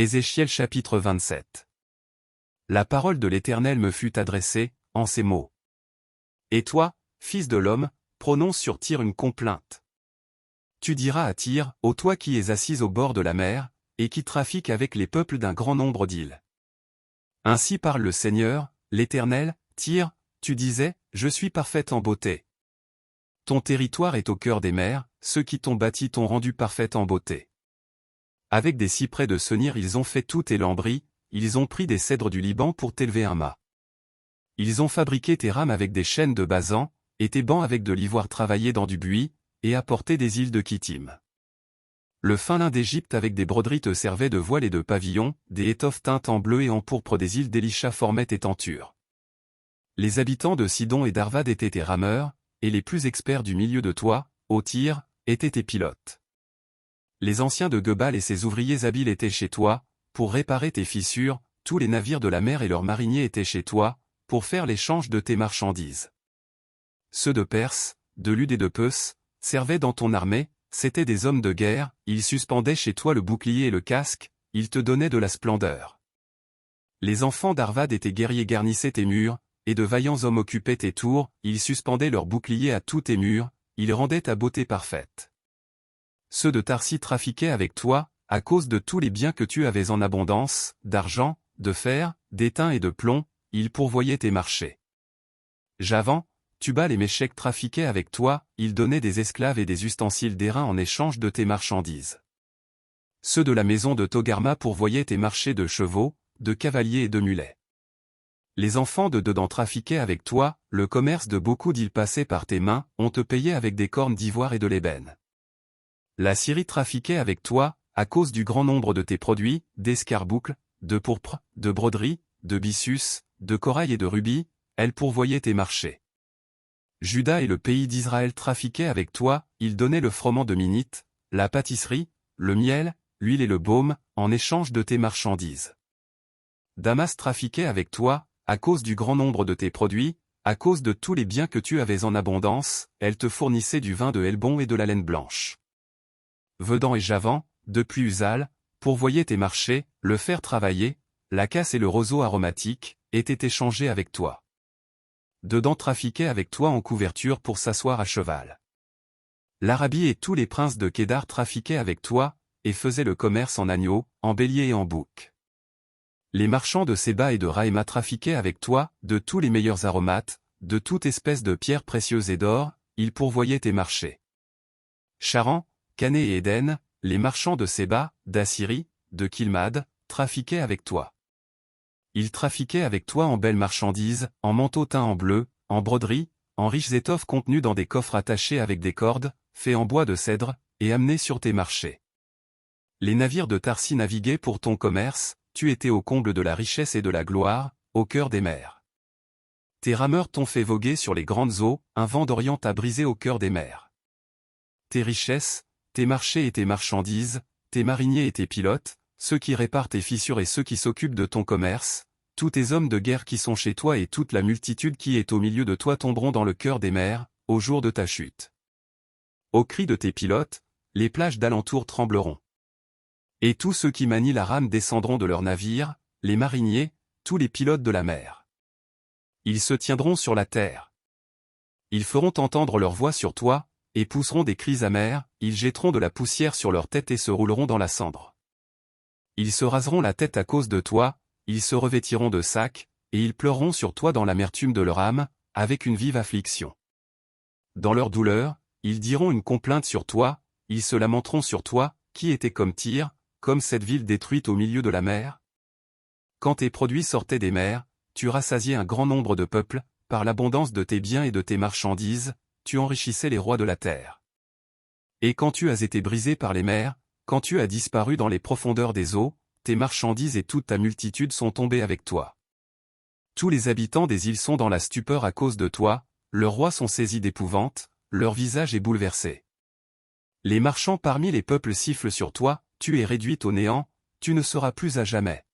Ézéchiel chapitre 27. La parole de l'Éternel me fut adressée, en ces mots. Et toi, fils de l'homme, prononce sur Tyr une complainte. Tu diras à Tyr, ô toi qui es assise au bord de la mer, et qui trafique avec les peuples d'un grand nombre d'îles. Ainsi parle le Seigneur, l'Éternel, Tyr, tu disais, je suis parfaite en beauté. Ton territoire est au cœur des mers, ceux qui t'ont bâti t'ont rendu parfaite en beauté. Avec des cyprès de Senir ils ont fait tout tes lambris, ils ont pris des cèdres du Liban pour t'élever un mât. Ils ont fabriqué tes rames avec des chênes de Basan, et tes bancs avec de l'ivoire travaillé dans du buis, et apporté des îles de Kittim. Le fin lin d'Égypte avec des broderies te servait de voile et de pavillon, des étoffes teintes en bleu et en pourpre des îles d'Élisha formaient tes tentures. Les habitants de Sidon et d'Arvad étaient tes rameurs, et les plus experts du milieu de toi, ô Tyr, étaient tes pilotes. Les anciens de Gebal et ses ouvriers habiles étaient chez toi, pour réparer tes fissures, tous les navires de la mer et leurs mariniers étaient chez toi, pour faire l'échange de tes marchandises. Ceux de Perse, de Lud et de Peus, servaient dans ton armée, c'étaient des hommes de guerre, ils suspendaient chez toi le bouclier et le casque, ils te donnaient de la splendeur. Les enfants d'Arvad et tes guerriers garnissaient tes murs, et de vaillants hommes occupaient tes tours, ils suspendaient leurs boucliers à tous tes murs, ils rendaient ta beauté parfaite. Ceux de Tarsis trafiquaient avec toi, à cause de tous les biens que tu avais en abondance, d'argent, de fer, d'étain et de plomb, ils pourvoyaient tes marchés. Javan, Tubal et Méchec trafiquaient avec toi, ils donnaient des esclaves et des ustensiles d'airain en échange de tes marchandises. Ceux de la maison de Togarma pourvoyaient tes marchés de chevaux, de cavaliers et de mulets. Les enfants de Dedan trafiquaient avec toi, le commerce de beaucoup d'îles passait par tes mains, on te payait avec des cornes d'ivoire et de l'ébène. La Syrie trafiquait avec toi, à cause du grand nombre de tes produits, d'escarboucles, de pourpre, de broderies, de byssus, de corail et de rubis, elle pourvoyait tes marchés. Juda et le pays d'Israël trafiquaient avec toi, ils donnaient le froment de Minite, la pâtisserie, le miel, l'huile et le baume, en échange de tes marchandises. Damas trafiquait avec toi, à cause du grand nombre de tes produits, à cause de tous les biens que tu avais en abondance, elle te fournissait du vin de Helbon et de la laine blanche. Vedan et Javan, depuis Uzal, pourvoyaient tes marchés, le fer travaillé, la casse et le roseau aromatique, étaient échangés avec toi. Dedan trafiquait avec toi en couverture pour s'asseoir à cheval. L'Arabie et tous les princes de Kédar trafiquaient avec toi, et faisaient le commerce en agneaux, en béliers et en boucs. Les marchands de Séba et de Raïma trafiquaient avec toi, de tous les meilleurs aromates, de toute espèce de pierres précieuses et d'or, ils pourvoyaient tes marchés. Charan, Cané et Éden, les marchands de Séba, d'Assyrie, de Kilmad, trafiquaient avec toi. Ils trafiquaient avec toi en belles marchandises, en manteaux teints en bleu, en broderies, en riches étoffes contenues dans des coffres attachés avec des cordes, faits en bois de cèdre, et amenés sur tes marchés. Les navires de Tarsis naviguaient pour ton commerce, tu étais au comble de la richesse et de la gloire, au cœur des mers. Tes rameurs t'ont fait voguer sur les grandes eaux, un vent d'Orient t'a brisé au cœur des mers. Tes richesses, tes marchés et tes marchandises, tes mariniers et tes pilotes, ceux qui réparent tes fissures et ceux qui s'occupent de ton commerce, tous tes hommes de guerre qui sont chez toi et toute la multitude qui est au milieu de toi tomberont dans le cœur des mers, au jour de ta chute. Au cri de tes pilotes, les plages d'alentour trembleront. Et tous ceux qui manient la rame descendront de leurs navires, les mariniers, tous les pilotes de la mer. Ils se tiendront sur la terre. Ils feront entendre leur voix sur toi, et pousseront des cris amers, ils jetteront de la poussière sur leur tête et se rouleront dans la cendre. Ils se raseront la tête à cause de toi, ils se revêtiront de sacs, et ils pleureront sur toi dans l'amertume de leur âme, avec une vive affliction. Dans leur douleur, ils diront une complainte sur toi, ils se lamenteront sur toi, qui était comme Tyr, comme cette ville détruite au milieu de la mer. Quand tes produits sortaient des mers, tu rassasiais un grand nombre de peuples, par l'abondance de tes biens et de tes marchandises, tu enrichissais les rois de la terre. Et quand tu as été brisé par les mers, quand tu as disparu dans les profondeurs des eaux, tes marchandises et toute ta multitude sont tombées avec toi. Tous les habitants des îles sont dans la stupeur à cause de toi, leurs rois sont saisis d'épouvante, leur visage est bouleversé. Les marchands parmi les peuples sifflent sur toi, tu es réduite au néant, tu ne seras plus à jamais.